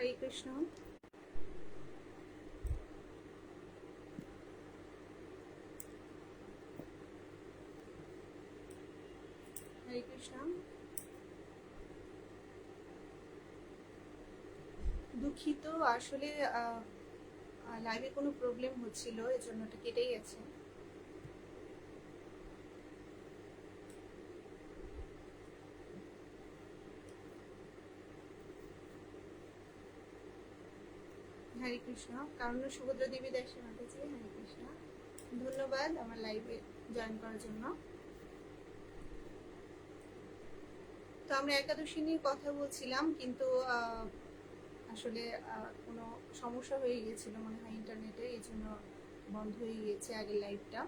হরে কৃষ্ণ। হরে কৃষ্ণ। দুঃখিত, আসলে লাইভে কোনো প্রবলেম হচ্ছিল, এজন্য এটা কেটেই গেছে। হরে কৃষ্ণ। কারণ সুভদ্রা দেবী দাসী মাতাজি, হরে কৃষ্ণ। ধন্যবাদ আমার লাইভে জয়েন করার জন্য। তো আমরা একাদশী নিয়ে কথা বলছিলাম, কিন্তু আসলে কোনো সমস্যা হয়ে গিয়েছিল মনে হয় ইন্টারনেটে, এই জন্য বন্ধ হয়ে গিয়েছে আগের লাইভটা।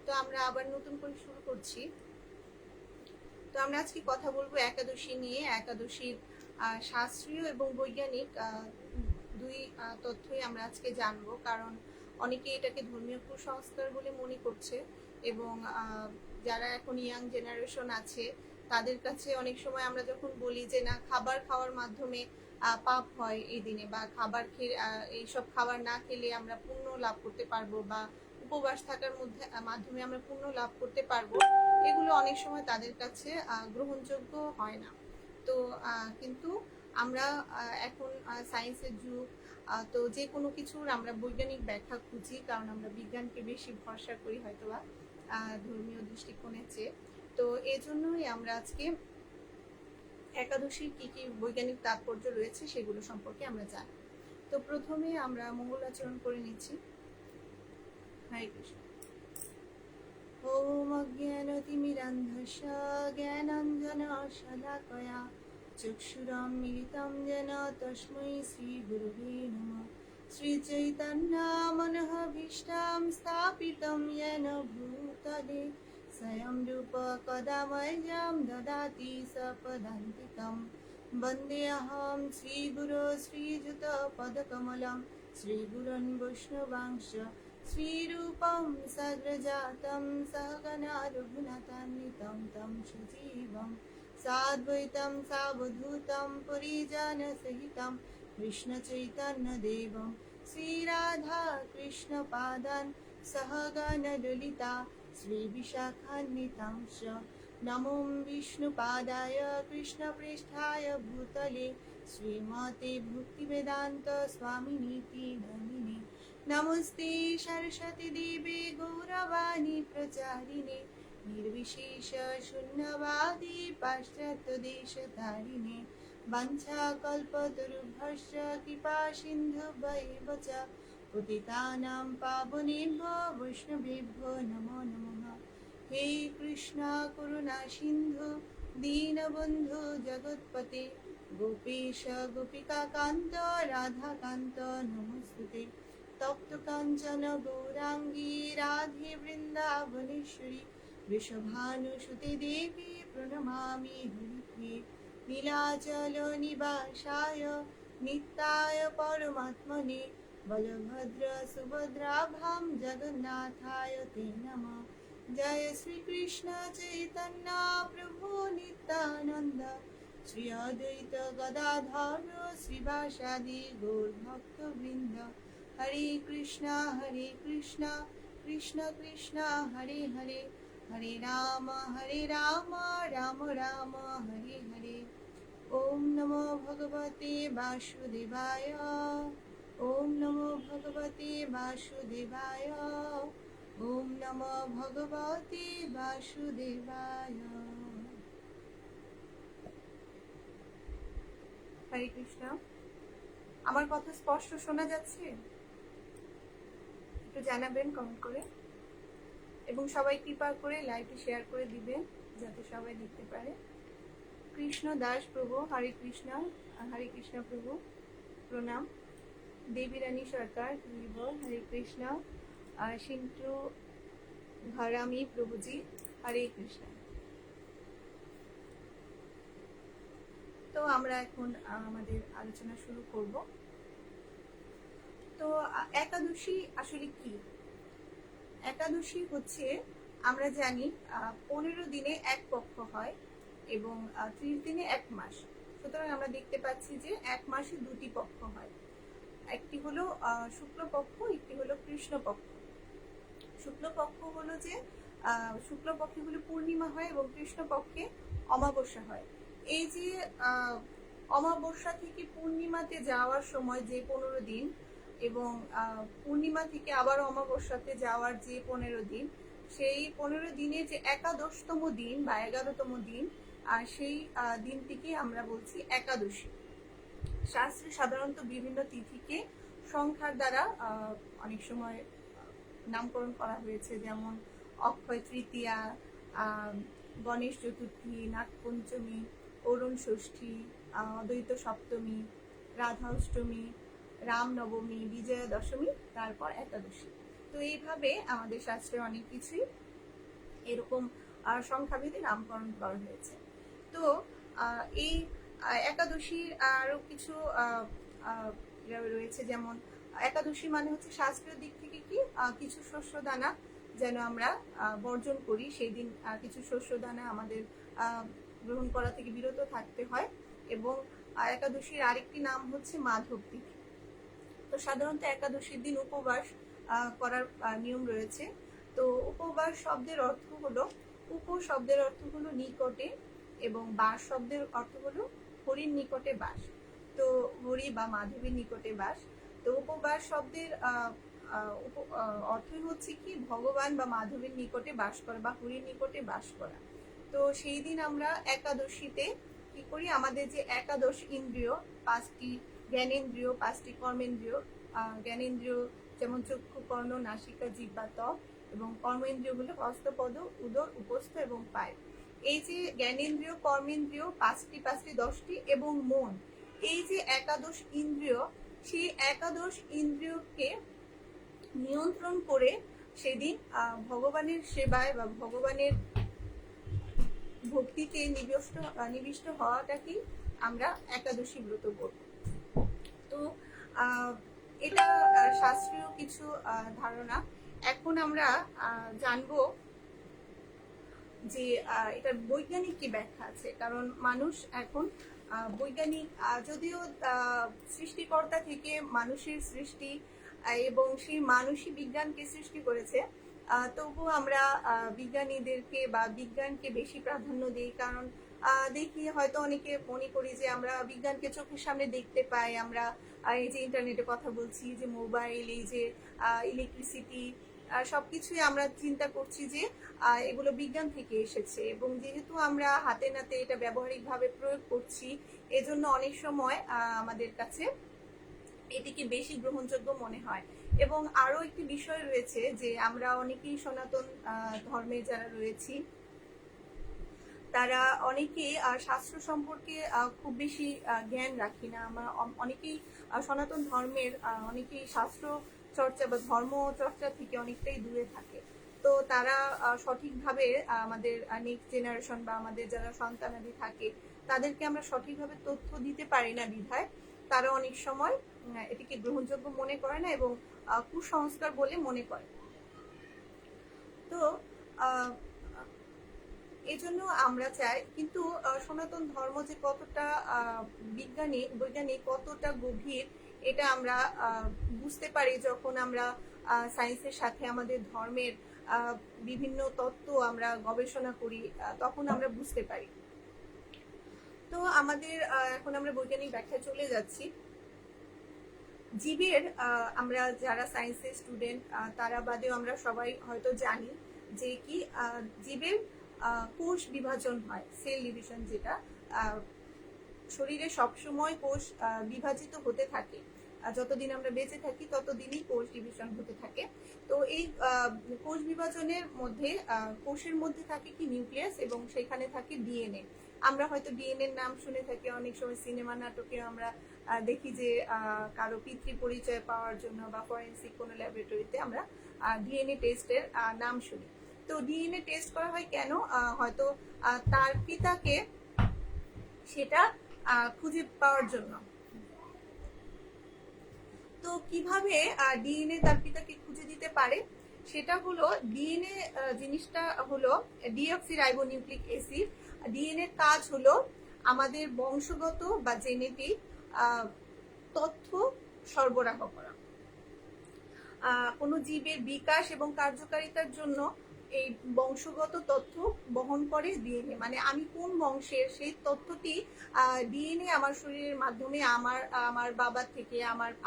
তো আমরা আবার নতুন করে শুরু করছি। তো আমরা আজকে কথা বলবো একাদশী নিয়ে। একাদশীর শাস্ত্রীয় এবং বৈজ্ঞানিক দুই তথ্যই আমরা আজকে জানবো, কারণ অনেকে এটাকে ধর্মীয় কুসংস্কার বলে মনে করছে, এবং যারা এখন ইয়াং জেনারেশন আছে তাদের কাছে অনেক সময় আমরা যখন বলি যে না, খাবার খাওয়ার মাধ্যমে পাপ হয় এই দিনে, বা খাবার খেয়ে এইসব খাবার না খেলে আমরা পুণ্য লাভ করতে পারবো, বা উপবাস থাকার মাধ্যমে আমরা পুণ্য লাভ করতে পারবো, এগুলো অনেক সময় তাদের কাছে গ্রহণযোগ্য হয় না। তো কিন্তু আমরা এখন সায়েন্সের যুগ, তো যে কোনো কিছুর আমরা বৈজ্ঞানিক ব্যাখ্যা খুঁজি, কারণ আমরা বিজ্ঞানকে বেশি ভরসা করি হয়তোবা ধর্মীয় দৃষ্টিকোণের চেয়ে। তো এই জন্যই আমরা আজকে একাদশীর কি কি বৈজ্ঞানিক তাৎপর্য রয়েছে সেগুলো সম্পর্কে আমরা জানি। তো প্রথমে আমরা মঙ্গলাচরণ করে নিচ্ছি। হরে কৃষ্ণ। ওম অজ্ঞানতিমিরান্ধস্য জ্ঞানাঞ্জনশলাকয়া চক্ষুরন্মিলিतं येन তস্मै শ্রীগুরুবে নমঃ। শ্রীচৈতন্যমনঃভীষ্টাং স্থাপিतं येन ভূতলে স্বয়ং রূপ কদা মह्यं দদাতি সপদান্তিকं। বন্দেऽহং শ্রীগুরো শ্রীযুতপদকমलं শ্রীগুরুन् বৈষ্ণবাंश्च श्रीरूपं सग्रजातं सहगना रघुनाथान्वितं तं सजीवं साद्वैतं सावधूतं परिजनसहितं कृष्णचैतन्यदेवं श्रीराधा कृष्णपादान् सहगणललिता श्रीविशाखान्वितांश्च। नमो विष्णुपादाय कृष्णप्रेष्ठाय भूतले श्रीमते भक्तिवेदान्त स्वामिनीति नामिने। नमस्ते सरस्वती देवी गौरवाणी प्रचारिणे निर्विशेष शून्यवादी पाश्चात्यदेशधारिणे। वंशाकल्पतरुभ्यश्च कृपा सिन्धुभ्यैव च पतितानां पावनेभ्यो वैष्णवेभ्यो नमो नमः। हे कृष्ण करुणा सिन्धु दीनबन्धु जगत्पते गोपेश गोपिकान्त राधाकान्त नमोस्तुते। तप्त कांचन गौरांगी राधे वृंदावनेश्वरी वृषभानुसुते देवी प्रणमामि हरिप्रिये। नीलाचल निवासाय नित्याय परमात्मने बलभद्र सुभद्राभां जगन्नाथाय ते नमः। जय श्री कृष्ण चैतन्य प्रभु नित्यानंद श्री अद्वैत गदाधर श्रीवासादि गौरभक्तवृंद। हरे कृष्णा कृष्ण कृष्ण हरे हरे, हरे राम राम राम हरे हरे। ओम नमो भगवते वासुदेवाय, ओम नमो भगवते वासुदेवाय, ओम नमो भगवते वासुदेवाय। हरे कृष्ण। আমার কথা স্পষ্ট শোনা যাচ্ছে? একটু জানাবেন কমেন্ট করে, এবং সবাই কৃপা করে লাইভটি শেয়ার করে দিবেন যাতে সবাই দেখতে পারে। কৃষ্ণ দাস প্রভু, হরে কৃষ্ণ প্রভু প্রণাম। দেবী রানী সরকার হরে কৃষ্ণ। সিন্টু ঘরামি প্রভুজি, হরে কৃষ্ণ। তো আমরা এখন আমাদের আলোচনা শুরু করব। তো একাদশী আসলে কি? একাদশী হচ্ছে, আমরা জানি 15 দিনে এক পক্ষ হয় এবং 30 দিনে এক মাস। সুতরাং আমরা দেখতে পাচ্ছি যে এক মাসে দুটি পক্ষ হয়, একটি হলো শুক্লপক্ষ, একটি হলো কৃষ্ণপক্ষ। শুক্লপক্ষ হলো যে শুক্লপক্ষে হলো পূর্ণিমা হয় এবং কৃষ্ণপক্ষে অমাবস্যা হয়। এই যে অমাবস্যা থেকে পূর্ণিমাতে যাওয়ার সময় যে 15 দিন এবং পূর্ণিমা থেকে আবার অমাবস্যাতে যাওয়ার যে 15 দিন, সেই 15 দিনে যে একাদশতম দিন বা 11তম দিন, সেই দিনটিকে আমরা বলছি একাদশী। শাস্ত্রে সাধারণত বিভিন্ন তিথিকে সংখ্যার দ্বারা অনেক সময় নামকরণ করা হয়েছে, যেমন অক্ষয় তৃতীয়া, গণেশ চতুর্থী, নাগপঞ্চমী, অরুণ ষষ্ঠী, অদ্বৈত সপ্তমী, রাধা অষ্টমী, রামনবমী, বিজয়া দশমী, তারপর একাদশী। তো এইভাবে আমাদের শাস্ত্রে অনেক কিছুই এরকম সংখ্যাভেদে নামকরণ করা হয়েছে। তো এই একাদশীর আরো কিছু রয়েছে, যেমন একাদশী মানে হচ্ছে শাস্ত্রীয় দিক থেকে কি কিছু শস্য দানা যেন আমরা বর্জন করি, সেই দিন কিছু শস্য দানা আমাদের গ্রহণ করা থেকে বিরত থাকতে হয়। এবং একাদশীর আরেকটি নাম হচ্ছে মাধব তিথি। তো সাধারণত একাদশীর দিন উপবাস করার নিয়ম রয়েছে। তো উপবাস শব্দের অর্থ হলো, উপ শব্দের অর্থ হলো নিকটে এবং বাস শব্দের অর্থ হলো হরির নিকটে বাস। তো হরি বা মাধবের নিকটে বাস। তো উপবাস শব্দের অর্থই হচ্ছে কি ভগবান বা মাধবের নিকটে বাস করা বা হরির নিকটে বাস করা। তো সেই দিন আমরা একাদশীতে কি করি, আমাদের যে একাদশ ইন্দ্রিয়, 5টি জ্ঞানেন্দ্রিয়, 5টি কর্মেন্দ্রিয়, জ্ঞানেন্দ্রিয় যেমন চক্ষু, কর্ণ, নাসিকা, জিহ্বা, ত্বক, এবং কর্মেন্দ্রিয় হলো হস্ত, পদ, উদর, উপস্থ এবং পায়। এই যে জ্ঞানেন্দ্রিয়, কর্মেন্দ্রিয় 5টি 10টি এবং মন, এই যে একাদশ ইন্দ্রিয়, সেই একাদশ ইন্দ্রিয়কে নিয়ন্ত্রণ করে সেদিন ভগবানের সেবায় বা ভগবানের ভক্তিতে নিবিষ্ট হওয়াটাকেই আমরা একাদশী ব্রত করব। তো এটা শাস্ত্রীয় কিছু ধারণা। এখন আমরা জানবো যে এটার বৈজ্ঞানিক কি ব্যাখ্যা আছে। কারণ মানুষ এখন বৈজ্ঞানিক, যদিও সৃষ্টিকর্তা থেকে মানুষের সৃষ্টি এবং সেই মানুষই বিজ্ঞানকে সৃষ্টি করেছে, তবুও আমরা বিজ্ঞানীদেরকে বা বিজ্ঞানকে বেশি প্রাধান্য দিই। কারণ দেখি হয়তো অনেকে মনে করি যে আমরা বিজ্ঞানকে চোখের সামনে দেখতে পাই, আমরা এই যে ইন্টারনেটে কথা বলছি, যে মোবাইল, এই যে ইলেকট্রিসিটি, সবকিছুই আমরা চিন্তা করছি যে এগুলো বিজ্ঞান থেকে এসেছে। এবং যেহেতু আমরা হাতে নাতে এটা ব্যবহারিকভাবে প্রয়োগ করছি, এজন্য অনেক সময় আমাদের কাছে এটিকে বেশি গ্রহণযোগ্য মনে হয়। এবং আরো একটি বিষয় রয়েছে যে আমরা অনেকেই সনাতন ধর্মে যারা রয়েছি, তারা অনেকেই শাস্ত্র সম্পর্কে খুব বেশি জ্ঞান রাখি না। আমরা অনেকেই সনাতন ধর্মের অনেকেই শাস্ত্র চর্চা বা ধর্ম চর্চা থেকে অনেকটাই দূরে থাকে। তো তারা সঠিকভাবে আমাদের নেক্সট জেনারেশন বা আমাদের যারা সন্তানাদি থাকে, তাদেরকে আমরা সঠিকভাবে তথ্য দিতে পারি না বিধায় তারা অনেক সময় এটিকে গ্রহণযোগ্য মনে করে না এবং কুসংস্কার বলে মনে করে। তো এজন্য আমরা চাই, কিন্তু সনাতন ধর্ম যে কতটা বৈজ্ঞানিক কতটা গভীর, এটা আমরা বুঝতে পারি যখন আমরা সায়েন্সের সাথে আমাদের ধর্মের বিভিন্ন তত্ত্ব আমরা গবেষণা করি, তখন আমরা বুঝতে পারি। তো আমাদের এখন আমরা বৈজ্ঞানিক ব্যাখ্যায় চলে যাচ্ছি। জীবের, আমরা যারা সায়েন্সের স্টুডেন্ট তারা বাদেও আমরা সবাই হয়তো জানি যে কি জীবের কোষ বিভাজন হয়, সেল ডিভিশন, যেটা শরীরে সবসময় কোষ বিভাজিত হতে থাকে। যতদিন আমরা বেঁচে থাকি ততদিনই কোষ ডিভিশন হতে থাকে। তো এই কোষ বিভাজনের মধ্যে কোষের মধ্যে থাকে কি নিউক্লিয়াস, এবং সেখানে থাকে ডিএনএ। আমরা হয়তো ডিএনএ এর নাম শুনে থাকি, অনেক সময় সিনেমা নাটকে আমরা দেখি যে কারো পিতৃ পরিচয় পাওয়ার জন্য বা ফরেন্সিক কোনো ল্যাবরেটরিতে আমরা ডিএনএ টেস্টের নাম শুনি। তো ডিএনএ টেস্ট করা হয় কেন? হয়তো তার পিতাকে সেটা খুঁজে পাওয়ার জন্য। তো কিভাবে ডিএনএ তার পিতাকে খুঁজে দিতে পারে? সেটা হলো, ডিএনএ জিনিসটা হলো ডিঅক্সিরাইবোনিউক্লিক অ্যাসিড। ডিএনএ কাজ হলো আমাদের বংশগত বা জেনেটিক তথ্য সরবরাহ করা। কোনো জীবের বিকাশ এবং কার্যকারিতার জন্য এই বংশগত তথ্য বহন করে ডিএনএ, মানে আমি কোন বংশের সেই তথ্যটি ডিএনএ আমার শরীরের মাধ্যমে আমার বাবার থেকে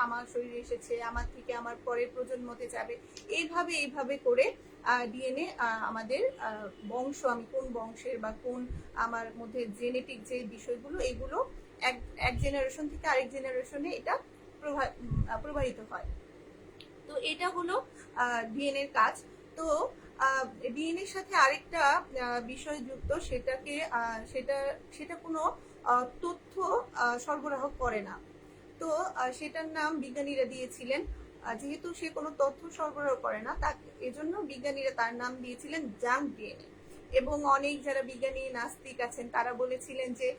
আমার শরীরে এসেছে, আমার থেকে আমার পরের প্রজন্মতে যাবে, এইভাবে করে ডিএনএ আমাদের বংশ, আমি কোন বংশের বা কোন আমার মধ্যে জেনেটিক যে বিষয়গুলো, এগুলো এক জেনারেশন থেকে আরেক জেনারেশনে এটা প্রবাহিত হয়। তো এটা হলো ডিএনএ এর কাজ। তো ডিএনএ এর সাথে আরেকটা বিষয় যুক্ত, সেটা কোনো তথ্য সরবরাহ করে না। তো সেটার নাম বিজ্ঞানীরা দিয়েছিলেন, যেহেতু সে কোনো তথ্য সরবরাহ করে না, তাকে এজন্য বিজ্ঞানীরা তার নাম দিয়েছিলেন জাঙ্ক ডিএনএ। এবং অনেক যারা বিজ্ঞানী নাস্তিক আছেন তারা বলেছিলেন যে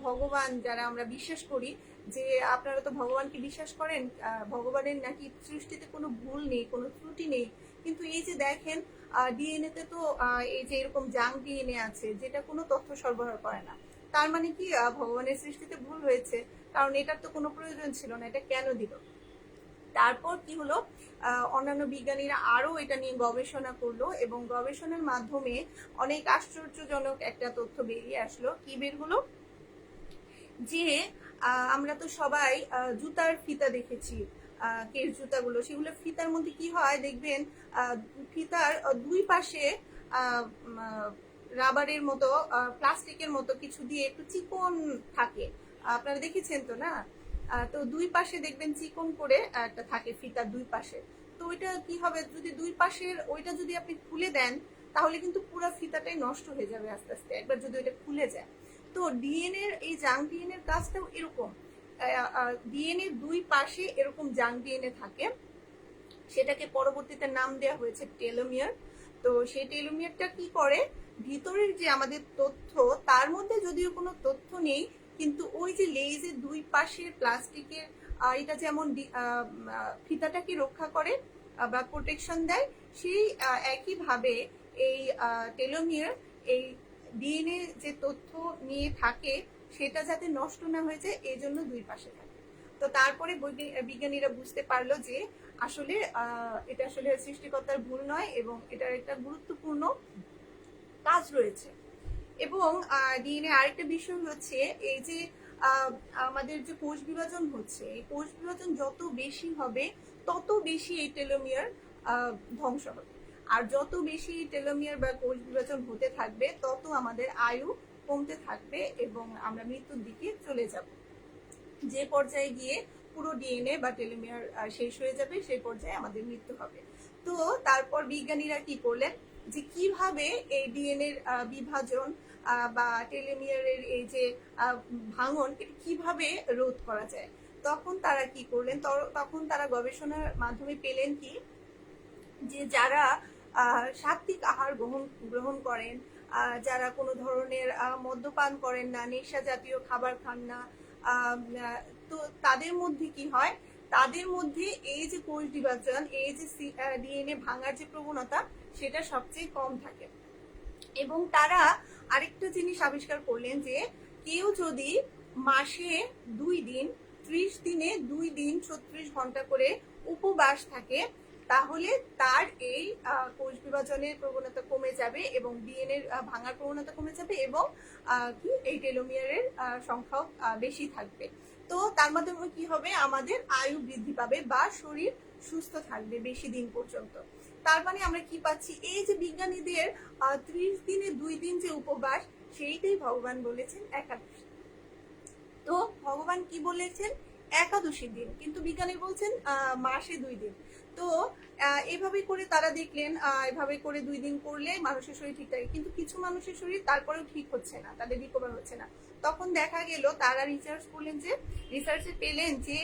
ভগবান, যারা আমরা বিশ্বাস করি যে আপনারা তো ভগবানকে বিশ্বাস করেন, ভগবানের নাকি সৃষ্টিতে কোনো ভুল নেই, কোনো ত্রুটি নেই, কিন্তু এই যে দেখেন ডিএনএ তে তো এই যে এরকম জাঙ্ক ডিএনএ আছে যেটা কোনো তথ্য সরবরাহ করে না, তার মানে কি ভগবানের সৃষ্টিতে ভুল হয়েছে, কারণ এটার তো কোনো প্রয়োজন ছিল না, এটা কেন দিল? তারপর কি হলো, অন্যান্য বিজ্ঞানীরা আরো এটা নিয়ে গবেষণা করলো এবং গবেষণার মাধ্যমে অনেক আশ্চর্যজনক একটা তথ্য বেরিয়ে আসলো। কি বের হলো, যে আমরা তো সবাই জুতার ফিতা দেখেছি, কেশ জুতাগুলো, সেগুলো ফিতার মধ্যে কি হয় দেখবেন, ফিতার দুই পাশে রাবারের মতো প্লাস্টিকের মতো কিছু দিয়ে একটু চিকন থাকে, আপনারা দেখেছেন তো না? তো দুই পাশে দেখবেন চিকন করে একটা থাকে ফিতার দুই পাশে। তো ওইটা কি হবে, যদি দুই পাশের ওইটা যদি আপনি খুলে দেন তাহলে কিন্তু পুরো ফিতাটাই নষ্ট হয়ে যাবে আস্তে আস্তে, একবার যদি ওইটা খুলে যায়। তো ডিএনএ এই জাঙ্ক ডিএনএ এর কাজটাও এরকম, ডিএনএ দুই পাশে এরকম জাঙ্ক ডিএনএ থাকে, সেটাকে পরবর্তীতে নাম দেওয়া হয়েছে টেলোমিয়ার। তো সেই টেলোমিয়ারটা কি করে, ভিতরের যে আমাদের তথ্য, তার মধ্যে যদিও কোনো তথ্য নেই, কিন্তু ওই যে লেজের দুই পাশের প্লাস্টিকের এটা যেমন ফিতাটাকে রক্ষা করে বা প্রোটেকশন দেয়, সেই একইভাবে এই টেলোমিয়ার এই ডিএনএ যে তথ্য নিয়ে থাকে সেটা যাতে নষ্ট না হয়ে যায়, এই জন্য দুই পাশে থাকে। তো তারপরে বিজ্ঞানীরা বুঝতে পারলো যে আসলে এটা আসলে সৃষ্টিকর্তার ভুল নয় এবং এটার একটা গুরুত্বপূর্ণ কাজ রয়েছে। এবং ডিএনএ আরেকটা বিষয় হচ্ছে এই যে আমাদের যে কোষ বিভাজন হচ্ছে, এই কোষ বিভাজন যত বেশি হবে তত বেশি এই টেলোমিয়ার ধ্বংস হবে, আর যত বেশি টেলোমিয়ার বা কোষ বিভাজন হতে থাকবে তত আমাদের আয়ু কমতে থাকবে এবং আমরা মৃত্যুর দিকে চলে যাব, যে পর্যায়ে গিয়ে পুরো ডিএনএ বা টেলোমিয়ার শেষ হয়ে যাবে, সেই পর্যায়ে আমাদের মৃত্যু হবে। তো তারপর বিজ্ঞানীরা কি করলেন, যে কিভাবে এই ডিএনএ এর বিভাজন বা টেলোমিয়ারের এই যে ভাঙন, এটা কিভাবে রোধ করা যায়। তখন তারা কি করলেন, তখন তারা গবেষণার মাধ্যমে পেলেন কি, যে যারা সাত্বিক আহার গ্রহণ করেন, যারা কোনো ধরনের মদ্যপান করেন না, নেশা জাতীয় খাবার খান না, তো তাদের মধ্যে কি হয়, তাদের মধ্যে এই যে কোষ বিভাজন, এই যে ডিএনএ ভাঙার যে প্রবণতা, সেটা সবচেয়ে কম থাকে। এবং তারা আরেকটা জিনিস আবিষ্কার করলেন, যে কেউ যদি মাসে 2 দিন, 30 দিনে 2 দিন 36 ঘন্টা করে উপবাস থাকে, তাহলে তার এই কোষ বিভাজনের প্রবণতা কমে যাবে এবং ডিএনএ ভাঙার প্রবণতা কমে যাবে এবং কি এই টেলোমিয়ারের সংখ্যাও বেশি থাকবে। তো তার মাধ্যমে কি হবে, আমাদের আয়ু বৃদ্ধি পাবে বা শরীর সুস্থ থাকবে বেশি দিন পর্যন্ত। তার মানে আমরা কি পাচ্ছি, এই যে বিজ্ঞানীদের 30 দিনে 2 দিন যে উপবাস, সেইটাই ভগবান বলেছেন একাদশী। তো ভগবান কি বলেছেন, একাদশী দিন, কিন্তু বিজ্ঞানী বলছেন মাসে 2 দিন। তো এভাবে করে তারা দেখলেন এভাবে করে 2 দিন করলে মানুষের শরীর ঠিক থাকে, কিন্তু কিছু মানুষের শরীর তারপরেও ঠিক হচ্ছে না, তাদের রিকভার হচ্ছে না। তখন দেখা গেল, তারা রিসার্চ করলেন, যে রিসার্চে পেলেন যে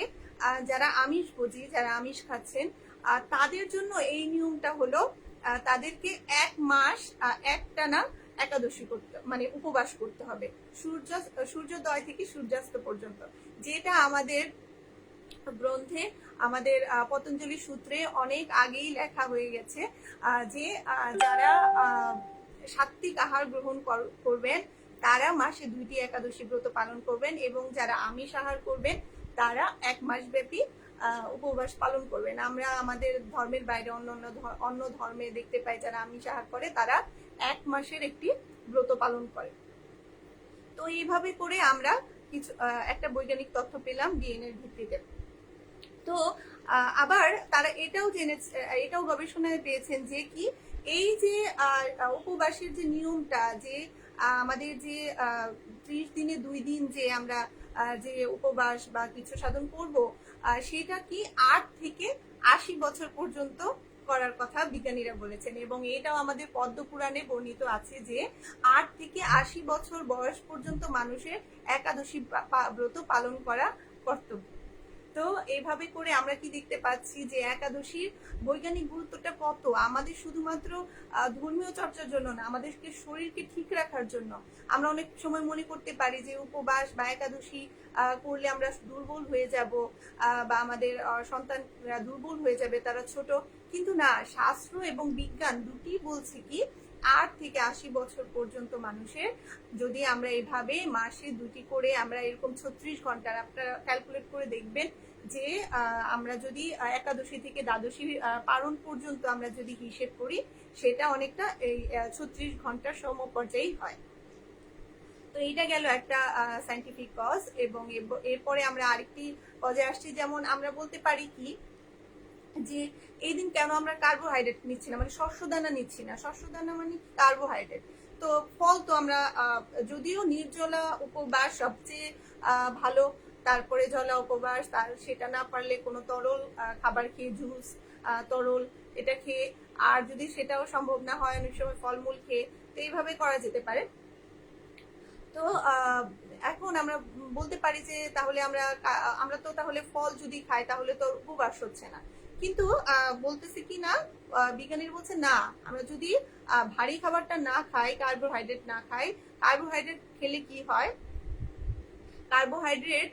যারা আমিষ ভোজী, যারা আমিষ খাচ্ছেন, তাদের জন্য এই নিয়মটা হলো, তাদেরকে 1 মাস একটানা একাদশী করতে, মানে উপবাস করতে হবে, সূর্যোদয় থেকে সূর্যাস্ত পর্যন্ত, যেটা আমাদের গ্রন্থে, আমাদের পতঞ্জলি সূত্রে অনেক আগেই লেখা হয়ে গেছে, যে যারা সাত্বিক আহার গ্রহণ করবেন, তারা মাসে 2টি একাদশী ব্রত পালন করবেন, এবং যারা আমিষ আহার করবেন তারা 1 মাস ব্যাপী উপবাস পালন করবেন। আমরা আমাদের ধর্মের বাইরে অন্য ধর্মে দেখতে পাই যারা আমিষ আহার করে তারা 1 মাসের একটি ব্রত পালন করে। তো এইভাবে করে আমরা কিছু একটা বৈজ্ঞানিক তথ্য পেলাম ডিএনএর ভিত্তিতে। তো আবার তারা এটাও গবেষণায় পেয়েছেন যে কি এই যে উপবাসের যে নিয়মটা, যে আমাদের যে 30 দিনে 2 দিন যে আমরা যে উপবাস বা কিছু সাধন করব, সেটা কি 8 থেকে 80 বছর পর্যন্ত করার কথা বিজ্ঞানীরা বলেছেন। এবং এটাও আমাদের পদ্ম পুরাণে বর্ণিত আছে যে 8 থেকে 80 বছর বয়স পর্যন্ত মানুষের একাদশী ব্রত পালন করা কর্তব্য। তো এইভাবে করে আমরা কি দেখতে পাচ্ছি যে একাদশীর বৈজ্ঞানিক গুরুত্বটা কত, আমাদের শুধুমাত্র ধর্মীয় চর্চার জন্য না, আমাদেরকে শরীরকে ঠিক রাখার জন্য। আমরা অনেক সময় মনে করতে পারি যে উপবাস বা একাদশী করলে আমরা দুর্বল হয়ে যাব, বা আমাদের সন্তানরা দুর্বল হয়ে যাবে, তারা ছোট। কিন্তু না, শাস্ত্র এবং বিজ্ঞান দুটি বলছে কি 8 থেকে 80 বছর পর্যন্ত মানুষের, যদি আমরা এভাবে মাসে 2টি করে আমরা এরকম 36 ঘন্টার আপনারা ক্যালকুলেট করে দেখবেন যে আমরা যদি একাদশী থেকে দ্বাদশী পালন পর্যন্ত আমরা যদি হিসেব করি, সেটা অনেকটা এই 36 ঘন্টার সমপর্যায়ই হয়। তো এইটা গেল একটা সায়েন্টিফিক কজ। এবং এরপরে আমরা আরেকটি কজে আসছি, যেমন আমরা বলতে পারি কি যে এই দিন কেন আমরা কার্বোহাইড্রেট নিচ্ছি না, মানে শস্যদানা নিচ্ছি না। শস্যদানা মানে কার্বোহাইড্রেট। তো ফল তো আমরা যদিও নির্জলা উপবাস সবচেয়ে ভালো, তারপরে জলা উপবাস, সেটা না পারলে কোনো তরল খাবার খেয়ে, জুস, তরল এটা খেয়ে, আর যদি সেটাও সম্ভব না হয় অনেক সময় ফলমূল খেয়ে, তো এইভাবে করা যেতে পারে। তো এখন আমরা বলতে পারি যে তাহলে আমরা তো তাহলে ফল যদি খাই তাহলে তো উপবাস হচ্ছে না। কিন্তু বলতেছে কি না, বিজ্ঞানীরা বলছে না, আমরা যদি ভারী খাবারটা না খাই, কার্বোহাইড্রেট না খাই, কার্বোহাইড্রেট খেলে কি হয়, কার্বোহাইড্রেট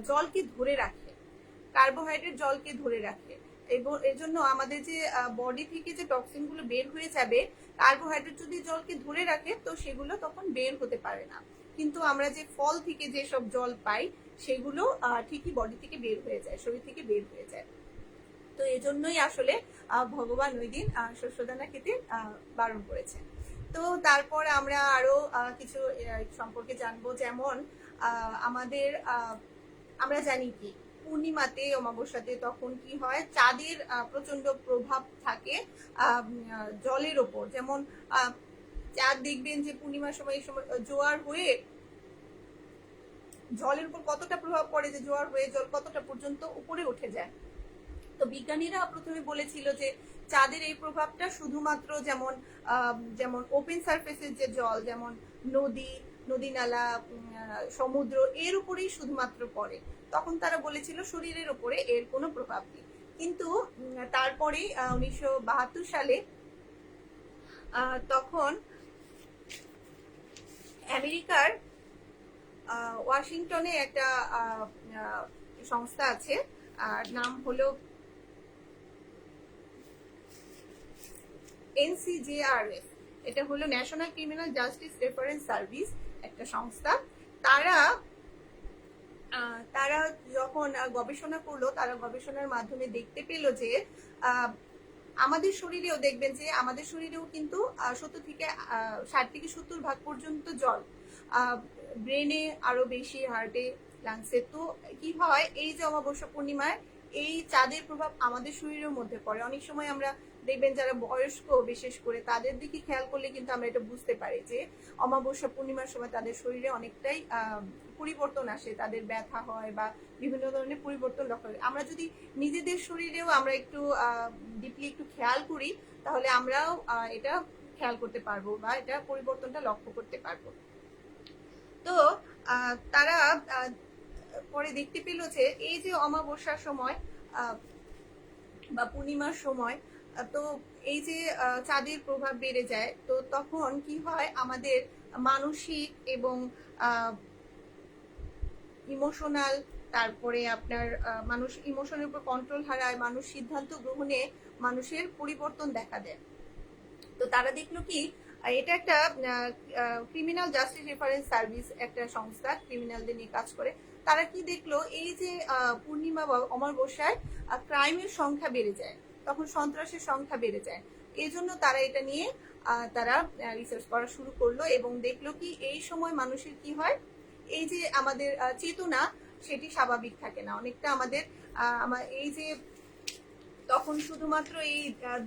জলকে ধরে রাখে, কার্বোহাইড্রেট জলকে ধরে রাখে, এবং এর জন্য আমাদের যে বডি থেকে যে টক্সিন গুলো বের হয়ে যাবে, কার্বোহাইড্রেট যদি জলকে ধরে রাখে তো সেগুলো তখন বের হতে পারে না। কিন্তু আমরা যে ফল থেকে যে সব জল পাই সেগুলো ঠিকই বডি থেকে বের হয়ে যায়, শরীর থেকে বের হয়ে যায়। তো এই জন্যই আসলে ভগবান ওই দিন শস্যদানা খেতে বারণ করেছেন। তো তারপর আমরা আরো কিছু সম্পর্কে জানবো, যেমন আমাদের আমরা জানি কি পূর্ণিমাতে, অমাবস্যাতে তখন কি হয়, চাঁদের প্রচন্ড প্রভাব থাকে জলের ওপর। যেমন চাঁদ দেখবেন যে পূর্ণিমার সময়, এই সময় জোয়ার হয়ে জলের উপর কতটা প্রভাব পড়ে, যে জোয়ার হয়ে জল কতটা পর্যন্ত উপরে উঠে যায়। তো বিজ্ঞানীরা প্রথমে বলেছিল যে চাঁদের এই প্রভাবটা শুধুমাত্র যেমন ওপেন সারফেসের যে জল, যেমন নদী নালা, সমুদ্র, এর উপরেই শুধুমাত্র পড়ে। তখন তারা বলেছিল শরীরের উপরে এর কোনো প্রভাব নেই। কিন্তু তারপরে 1972 সালে তখন আমেরিকার ওয়াশিংটনে একটা সংস্থা আছে, নাম হলো NCJRS, এটা হলো national criminal justice reference service, একটা সংস্থা। তারা যখন গবেষণা করলো, তারা গবেষণার মাধ্যমে দেখতে পেল যে আমাদের শরীরেও দেখবেন যে আমাদের শরীরেও কিন্তু 60 থেকে 70 ভাগ পর্যন্ত জল, ব্রেনে আরো বেশি, হার্টে, লাংসে। তো কি হয়, এই যে অমাবস্যা পূর্ণিমায় এই চাঁদের প্রভাব আমাদের শরীরের মধ্যে পড়ে। অনেক সময় আমরা দেখবেন যারা বয়স্ক বিশেষ করে তাদের দিকে খেয়াল করলে কিন্তু আমরা এটা বুঝতে পারি যে অমাবস্যা পূর্ণিমার সময় তাদের শরীরে অনেকটাই পরিবর্তন আসে, তাদের ব্যথা হয় বা বিভিন্ন ধরনের পরিবর্তন লক্ষ্য হয়। আমরা যদি নিজেদের শরীরেও আমরা একটু ডিপলি একটু খেয়াল করি, তাহলে আমরাও এটা খেয়াল করতে পারবো বা এটা পরিবর্তনটা লক্ষ্য করতে পারবো। তো তারা পরে দেখতে পেল যে এই যে অমাবস্যার সময় বা পূর্ণিমার সময়, তো এই যে চাঁদের প্রভাব বেড়ে যায়, তো তখন কি হয়, আমাদের মানসিক এবং ইমোশনাল, তারপরে আপনার মানুষ ইমোশনের উপর কন্ট্রোল হারায়, মানুষ সিদ্ধান্ত গ্রহণে মানুষের পরিবর্তন দেখা দেয়। তো তারা দেখলো কি এটা একটা ক্রিমিনাল জাস্টিস রেফারেন্স সার্ভিস, একটা সংস্থা ক্রিমিনালদের নিয়ে কাজ করে। তারা কি দেখলো, এই যে পূর্ণিমা বা অমাবস্যায় ক্রাইমের সংখ্যা বেড়ে যায়, তখন সন্ত্রাসের সংখ্যা বেড়ে যায়। এই জন্য তারা এটা নিয়ে তারা রিসার্চ করা শুরু করলো এবং দেখলো কি এই সময় মানুষের কি হয়, এই যে আমাদের চেতনা সেটি স্বাভাবিক থাকে না অনেকটা। আমাদের এই যে তখন শুধুমাত্র এই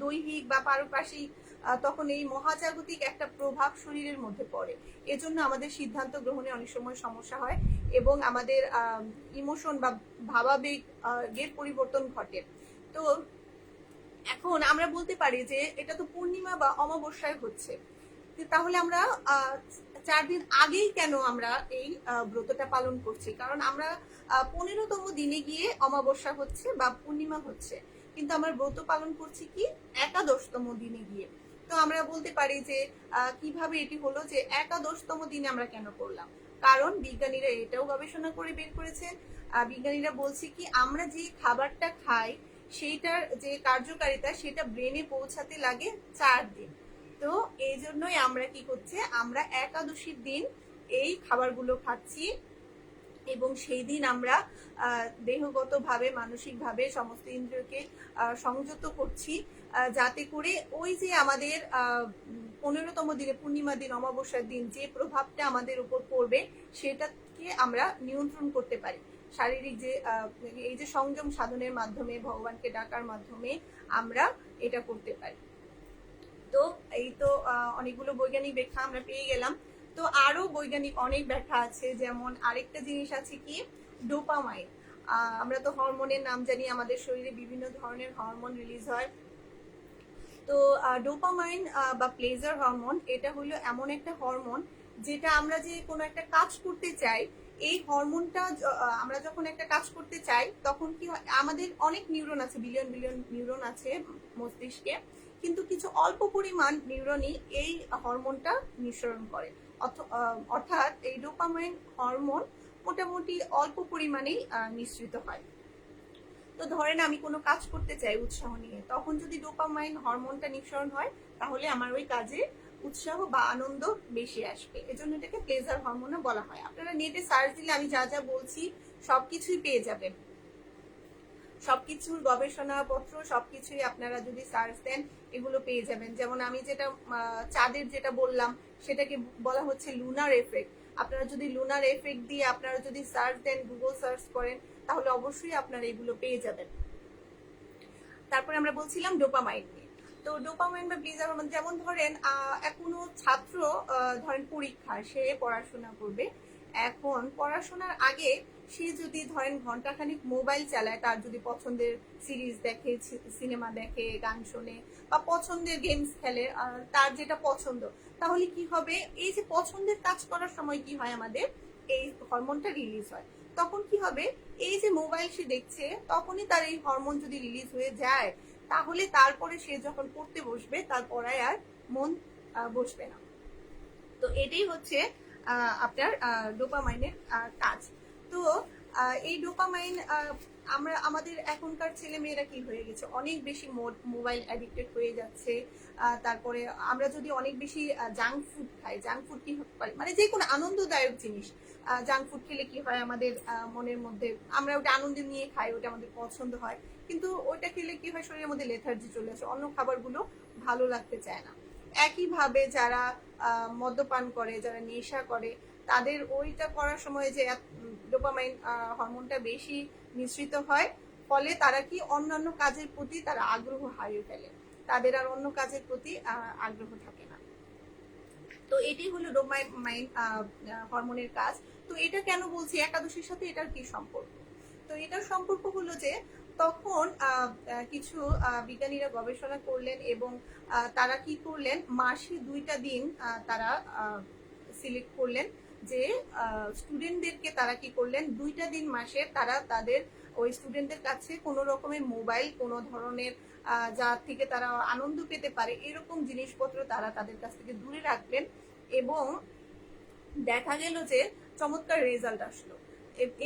দৈহিক বা পারপার্শ্বিক তখন এই মহাজাগতিক একটা প্রভাব শরীরের মধ্যে পড়ে। এজন্য আমাদের সিদ্ধান্ত গ্রহণে অনেক সময় সমস্যা হয় এবং আমাদের ইমোশন বা ভাবাবেগ এর পরিবর্তন ঘটে। তো এখন আমরা বলতে পারি যে এটা তো পূর্ণিমা বা অমাবস্যায় হচ্ছে, তাহলে আমরা 4 দিন আগেই কেন আমরা এই ব্রতটা পালন করছি? কারণ আমরা 15তম দিনে গিয়ে অমাবস্যা হচ্ছে বা পূর্ণিমা হচ্ছে, কিন্তু আমরা ব্রত পালন করছি কি 11তম দিনে গিয়ে। তো আমরা বলতে পারি যে কিভাবে এটি হলো যে 11তম দিনে আমরা কেন করলাম? কারণ বিজ্ঞানীরা এটাও গবেষণা করে বের করেছেন। বিজ্ঞানীরা বলছে কি আমরা যে খাবারটা খাই সেইটার যে কার্যকারিতা সেটা ব্রেনে পৌঁছাতে লাগে 4 দিন। তো এই জন্যই আমরা কি করছে, আমরা একাদশীর দিন এই খাবারগুলো খাচ্ছি এবং সেই দিন আমরা দেহগতভাবে মানসিকভাবে সমস্ত ইন্দ্রিয়কে সংযত করছি, যাতে করে ওই যে আমাদের 15তম দিনে পূর্ণিমা দিন অমাবস্যার দিন যে প্রভাবটা আমাদের উপর পড়বে সেটাকে আমরা নিয়ন্ত্রণ করতে পারি। শারীরিক যে এই যে সংযম সাধনের মাধ্যমে, ভগবানকে ডাকার মাধ্যমে আমরা এটা করতে পারি। তো এই তো অনেকগুলো বৈজ্ঞানিক ব্যাখ্যা আমরা পেয়ে গেলাম। তো আরো বৈজ্ঞানিক অনেক ব্যাখ্যা আছে, যেমন আরেকটা জিনিস আছে কি ডোপামাইন। আমরা তো হরমোনের নাম জানি, আমাদের শরীরে বিভিন্ন ধরনের হরমোন রিলিজ হয়। তো ডোপামাইন বা প্লেজার হরমোন এটা হলো এমন একটা হরমোন যেটা আমরা যে কোনো একটা কাজ করতে চাই, এই হরমোনটা আমরা যখন একটা কাজ করতে চাই তখন কি হয়, আমাদের অনেক নিউরন আছে, বিলিয়ন বিলিয়ন নিউরন আছে মস্তিষ্কে, কিন্তু কিছু অল্প পরিমাণ নিউরনই এই হরমোনটা নিঃসরণ করে। অর্থাৎ এই ডোপামাইন হরমোন মোটামুটি অল্প পরিমাণেই নিঃসৃত হয়। তো ধরেন আমি কোনো কাজ করতে চাই উৎসাহ নিয়ে, তখন যদি ডোপামাইন হরমোনটা নিঃসরণ হয় তাহলে আমার ওই কাজে উৎসাহ বা আনন্দ বেশি আসবে। এজন্য এটাকে প্লেজার হরমোনও বলা হয়। আপনারা নেটে সার্চ দিলে আমি যা যা বলছি সবকিছুই পেয়ে যাবেন, সবকিছুর গবেষণাপত্র সবকিছুই আপনারা যদি সার্চ দেন এগুলো পেয়ে যাবেন। যেমন আমি যেটা চাঁদের যেটা বললাম সেটাকে বলা হচ্ছে লুনার এফেক্ট। আপনারা যদি লুনার এফেক্ট দিয়ে আপনারা যদি সার্চ দেন, গুগল সার্চ করেন, তাহলে অবশ্যই আপনারা এগুলো পেয়ে যাবেন। তারপরে আমরা বলছিলাম ডোপামাইন নিয়ে। তো ডোপামাইন বা প্লেজার হরমোন, যেমন ধরেন কোনো ছাত্র ধরেন পরীক্ষা সে পড়াশোনা করবে, এখন পড়াশোনার আগে সে যদি ধরেন ঘন্টাখানিক মোবাইল চালায়, তার যদি পছন্দের সিরিজ দেখে, সিনেমা দেখে, গান শোনে বা পছন্দের গেমস খেলে, তার যেটা পছন্দ, তাহলে কি হবে, এই যে পছন্দের কাজ করার সময় কি হয় আমাদের এই হরমোনটা রিলিজ হয়। তখন কি হবে, এই যে মোবাইল সে দেখছে তখনই তার এই হরমোন যদি রিলিজ হয়ে যায়, তাহলে তারপরে সে যখন পড়তে বসবে তার পড়ায় আর মন বসবে না। তো এটাই হচ্ছে আপনার ডোপামাইনের কাজ। তো এই ডোপামাইন আমরা আমাদের এখনকার ছেলে মেয়েরা কি হয়ে গেছে, অনেক বেশি মোবাইল অ্যাডিক্টেড হয়ে যাচ্ছে। তারপরে আমরা যদি অনেক বেশি জাঙ্ক ফুড খাই, জাঙ্ক ফুড কি হয়, মানে যে কোনো আনন্দদায়ক জিনিস, জাঙ্ক ফুড খেলে কি হয় আমাদের মনের মধ্যে, আমরা ওটা আনন্দ নিয়ে খাই, ওটা আমাদের পছন্দ হয়, কিন্তু ওটা খেলে কি হয় শরীরের মধ্যে লেথার্জি চলে আসে, অন্য খাবারগুলো ভালো লাগতে চায় না। একইভাবে যারা মদ্যপান করে, যারা নেশা করে, তাদের ওইটা করার সময় যে ডোপামাইন হরমোনটা বেশি নিঃসৃত হয়, ফলে তারা কি অন্যান্য কাজের প্রতি তারা আগ্রহ হারিয়ে ফেলে, তাদের আর অন্য কাজের প্রতি আগ্রহ থাকে না। তো এটি হলো ডোপামাইন হরমোনের কাজ। তো এটা কেন বলছি, একাদশীর সাথে এটার কি সম্পর্ক? তো এটার সম্পর্ক হলো যে তখন কিছু বিজ্ঞানীরা গবেষণা করলেন এবং তারা কি করলেন, মাসে 2টা দিন তারা সিলেক্ট করলেন যে স্টুডেন্টদেরকে তারা কি করলেন, 2টা দিন মাসে তারা তাদের ওই স্টুডেন্টদের কাছে কোনো রকমের মোবাইল, কোনো ধরনের যা থেকে তারা আনন্দ পেতে পারে এরকম জিনিসপত্র তারা তাদের কাছ থেকে দূরে রাখলেন এবং দেখা গেল যে চমৎকার রেজাল্ট আসলো।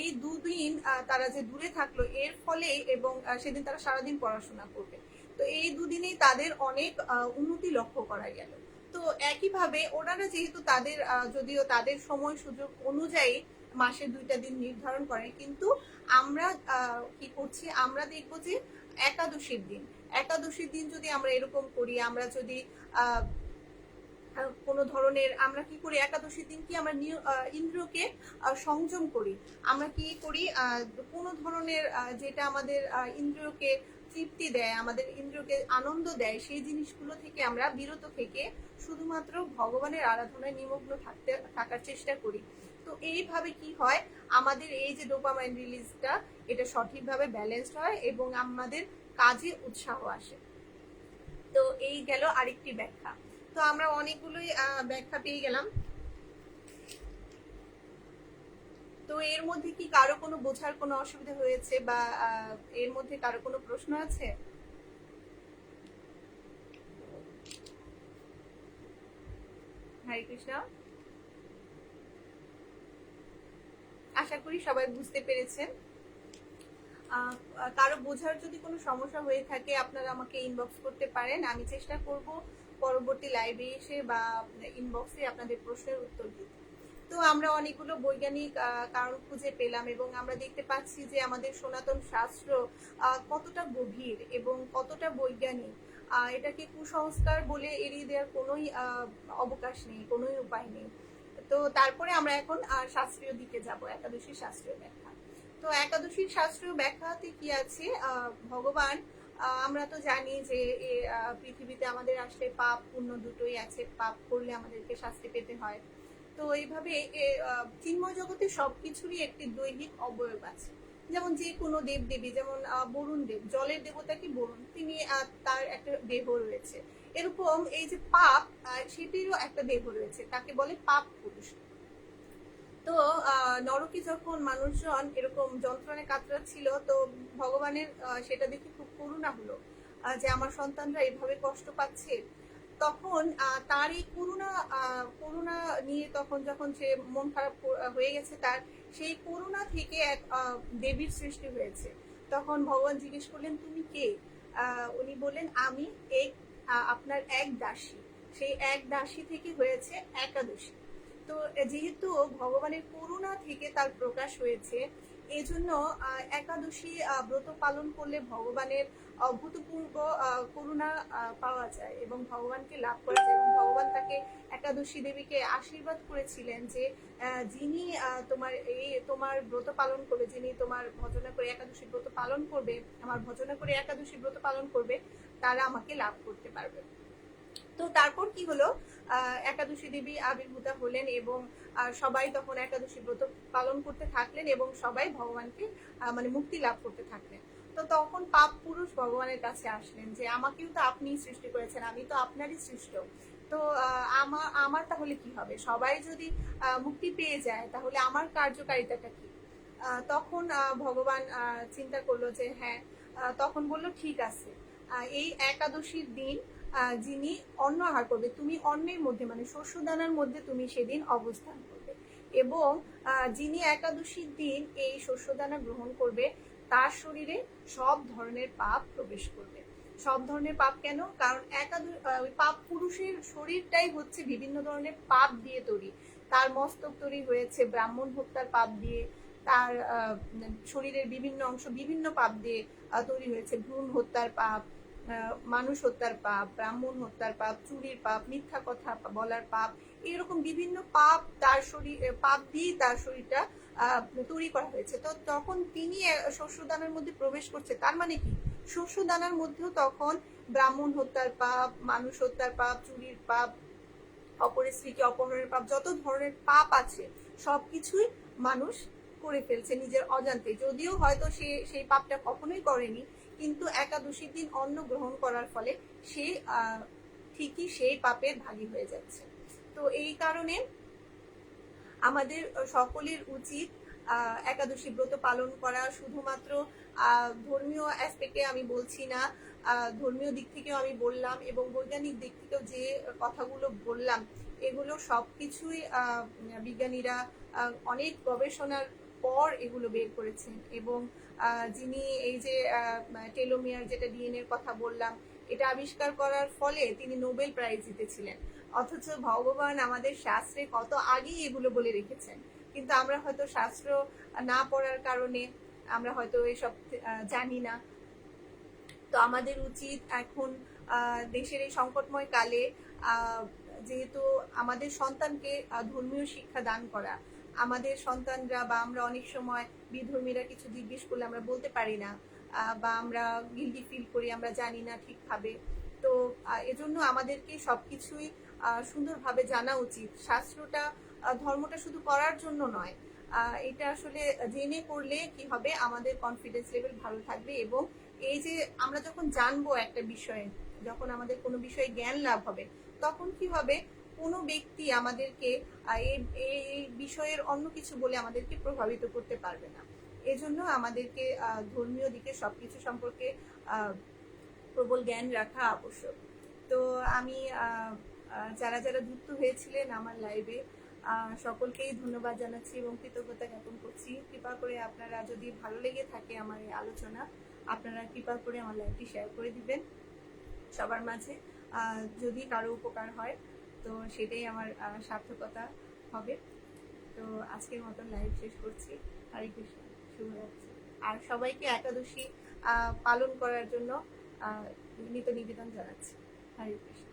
এই 2 দিন তারা যে দূরে থাকলো এর ফলে, এবং সেদিন তারা সারাদিন পড়াশোনা করবে, তো এই 2 দিনেই তাদের অনেক উন্নতি লক্ষ্য করা গেল। তো একইভাবে ওনারা যেহেতু তাদের যদিও তাদের সময় সুযোগ অনুযায়ী মাসে 2টা দিন নির্ধারণ করেন, কিন্তু আমরা কি করছি, আমরা দেখবো যে একাদশীর দিন যদি আমরা এরকম করি, আমরা যদি কোনো ধরনের, আমরা কি করি একাদশীর দিন কি আমরা ইন্দ্রিয়কে সংযম করি, আমরা কি করি কোনো ধরনের যেটা আমাদের ইন্দ্রিয়কে তৃপ্তি দেয়, আমাদের ইন্দ্রিয়কে আনন্দ দেয়, সেই জিনিসগুলো থেকে আমরা বিরত থেকে শুধুমাত্র ভগবানের আরাধনায় নিমগ্ন থাকার চেষ্টা করি। তো এইভাবে কি হয়, আমাদের এই যে ডোপামাইন রিলিজটা এটা সঠিকভাবে ব্যালেন্সড হয় এবং আমাদের কাজে উৎসাহ আসে। তো এই গেল আরেকটি ব্যাখ্যা। তো আমরা অনেকগুলোই ব্যাখ্যা পেয়ে গেলাম। তো এর মধ্যে কি কারো কোনো বোঝার কোনো অসুবিধা হয়েছে, বা এর মধ্যে কারো কোনো প্রশ্ন আছে? হরে কৃষ্ণ। আশা করি সবাই বুঝতে পেরেছেন। কারো বোঝার যদি কোনো সমস্যা হয়ে থাকে আপনারা আমাকে ইনবক্স করতে পারেন, আমি চেষ্টা করব পরবর্তী লাইভে এসে বা ইনবক্সে আপনাদের প্রশ্নের উত্তর দিতে। তো আমরা অনেকগুলো বৈজ্ঞানিক কারণ খুঁজে পেলাম এবং আমরা দেখতে পাচ্ছি যে আমাদের সনাতন শাস্ত্র কতটা গভীর এবং কতটা বৈজ্ঞানিক। এটাকে কুসংস্কার বলে এড়িয়ে দেওয়ার কোনোই অবকাশ নেই, কোনোই উপায় নেই। তো তারপরে আমরা এখন শাস্ত্রীয় দিকে যাব, একাদশীর শাস্ত্রীয় ব্যাখ্যা। তো একাদশীর শাস্ত্রীয় ব্যাখ্যাতে কি আছে, ভগবান, আমরা তো জানি যে পৃথিবীতে আমাদের আসলে পাপ পুণ্য দুটোই আছে, পাপ করলে আমাদেরকে শাস্তি পেতে হয়। তো এইভাবে চিন্ময় জগতে সবকিছুরই একটি দৈহিক অবয়ব আছে। যেমন যে কোনো দেব দেবী, যেমন বরুণ দেব, জলের দেবতা কি বরুণ, তিনি তার একটা দেহ রয়েছে। এরকম এই যে পাপ, সেটিরও একটা দেহ রয়েছে, তাকে বলে পাপ পুরুষ। তো নরকে যখন মানুষজন এরকম যন্ত্রণায় কাতরাচ্ছিল, তো ভগবানের সেটা দেখে খুব করুণা হলো যে আমার সন্তানরা এভাবে কষ্ট পাচ্ছে। তখন তার এই করুণা নিয়ে তখন যখন সে মন খারাপ হয়ে গেছে তার, সেই করুণা থেকে এক দেবীর সৃষ্টি হয়েছে। তখন ভগবান জিজ্ঞেস করলেন তুমি কে? উনি বললেন আমি আপনার এক দাসী। সেই এক দাসী থেকে হয়েছে একাদশী। তো যেহেতু ভগবানের করুণা থেকে তার প্রকাশ হয়েছে, এজন্য একাদশী ব্রত পালন করলে ভগবানের অভূতপূর্ব করুণা পাওয়া যায় এবং ভগবানকে লাভ করা যায়। এবং ভগবান তাকে, একাদশী দেবীকে আশীর্বাদ করেছিলেন যে যিনি তোমার ব্রত পালন করবে, যিনি তোমার ভজনা করে একাদশী ব্রত পালন করবে, আমার ভজনা করে একাদশী ব্রত পালন করবে, তারা আমাকে লাভ করতে পারবে। তো তারপর কি হলো, একাদশী দেবী আবির্ভূতা হলেন এবং সবাই তখন একাদশী ব্রত পালন করতে থাকলেন এবং সবাই ভগবানকে মানে মুক্তি লাভ করতে থাকলেন। তো তখন পাপ পুরুষ ভগবানের কাছে আসলেন যে আমাকেও তো আপনি সৃষ্টি করেছেন, আমি তো আপনারই সৃষ্ট, তো আমার তাহলে কি হবে, সবাই যদি মুক্তি পেয়ে যায় তাহলে আমার কার্যকারিতাটা কি? তখন ভগবান চিন্তা করলো যে হ্যাঁ, তখন বললো ঠিক আছে, এই একাদশীর দিন যিনি অন্ন আহার করবে, তুমি অন্নের মধ্যে মানে শস্যদানার মধ্যে তুমি সেদিন অবস্থান করবে, এবং যিনি একাদশীর দিন এই শস্যদানা গ্রহণ করবে তার শরীরে সব ধরনের পাপ প্রবেশ করবে। সব ধরনের পাপ কেন? কারণ পাপ পুরুষের শরীরটাই হচ্ছে বিভিন্ন ধরনের পাপ দিয়ে তৈরি। তার মস্তক তৈরি হয়েছে ব্রাহ্মণ হত্যার পাপ দিয়ে, তার শরীরের বিভিন্ন অংশ বিভিন্ন পাপ দিয়ে তৈরি হয়েছে। ভ্রূণ হত্যার পাপ, মানুষ হত্যার পাপ, ব্রাহ্মণ হত্যার পাপ, চুরির পাপ, মিথ্যা কথা বলার পাপ, এরকম বিভিন্ন পাপ তার পাপ দিয়ে তার শরীরটা তৈরি করা হয়েছে। তো তখন তিনি শস্যদানের মধ্যে প্রবেশ করছে, তার মানে কি শস্যদানার মধ্যেও তখন ব্রাহ্মণ হত্যার পাপ, মানুষ হত্যার পাপ, চুরির পাপ, অপরের স্ত্রীকে অপহরণের পাপ, যত ধরনের পাপ আছে সবকিছুই মানুষ করে ফেলছে নিজের অজান্তে। যদিও হয়তো সে সেই পাপটা কখনোই করেনি, কিন্তু একাদশীর দিন অন্ন গ্রহণ করার ফলে সে ঠিকই সেই পাপের ভাগী হয়ে যাচ্ছে। তো এই কারণে আমাদের সকলের উচিত একাদশী ব্রত পালন করা। শুধুমাত্র ধর্মীয় অ্যাসপেক্টে আমি বলছি না, ধর্মীয় দিক থেকেও আমি বললাম এবং বৈজ্ঞানিক দিক থেকেও যে কথাগুলো বললাম, এগুলো সবকিছুই বিজ্ঞানীরা অনেক গবেষণার পর এগুলো বের করেছেন। এবং যিনি এই যে টেলোমিয়ার, যেটা ডিএনএর কথা বললাম, এটা আবিষ্কার করার ফলে তিনি নোবেল প্রাইজ জিতেছিলেন। অথচ ভগবান আমাদের শাস্ত্রে কত আগেই এগুলো বলে রেখেছেন, কিন্তু আমরা হয়তো শাস্ত্র না পড়ার কারণে আমরা হয়তো এসব জানি না। তো আমাদের উচিত এখন দেশের এই সংকটময় কালে যেহেতু আমাদের সন্তানকে ধর্মীয় শিক্ষা দান করা, আমাদের সন্তানরা বা আমরা অনেক সময় বিধর্মীরা কিছু জিজ্ঞেস করলে আমরা বলতে পারি না, বা আমরা গিল্টি ফিল করি, আমরা জানি না ঠিকভাবে। তো এজন্য আমাদেরকে সবকিছুই সুন্দরভাবে জানা উচিত। শাস্ত্রটা ধর্মটা শুধু করার জন্য নয়, এটা আসলে জেনে করলে কি হবে, আমাদের কনফিডেন্স লেভেল ভালো থাকবে। এবং এই যে আমরা যখন জানবো একটা বিষয়ে, যখন আমাদের কোনো বিষয়ে জ্ঞান লাভ হবে, তখন কি হবে, কোনো ব্যক্তি আমাদেরকে এই বিষয়ের অন্য কিছু বলে আমাদেরকে প্রভাবিত করতে পারবে না। এজন্য আমাদেরকে ধর্মীয় দিকে সবকিছু সম্পর্কে প্রবল জ্ঞান রাখা আবশ্যক। তো আমি যারা যারা যুক্ত হয়েছিলেন আমার লাইভে, সকলকেই ধন্যবাদ জানাচ্ছি এবং কৃতজ্ঞতা জ্ঞাপন করছি। কৃপা করে আপনারা, যদি ভালো লেগে থাকে আমার এই আলোচনা, আপনারা কৃপা করে আমার লাইভটি শেয়ার করে দিবেন সবার মাঝে। যদি কারো উপকার হয় তো সেটাই আমার সার্থকতা হবে। তো আজকের মতন লাইভ শেষ করছি। হরে কৃষ্ণ, শুভরাত্রি। আর সবাইকে একাদশী পালন করার জন্য বিনীত নিবেদন জানাচ্ছি। হরে কৃষ্ণ।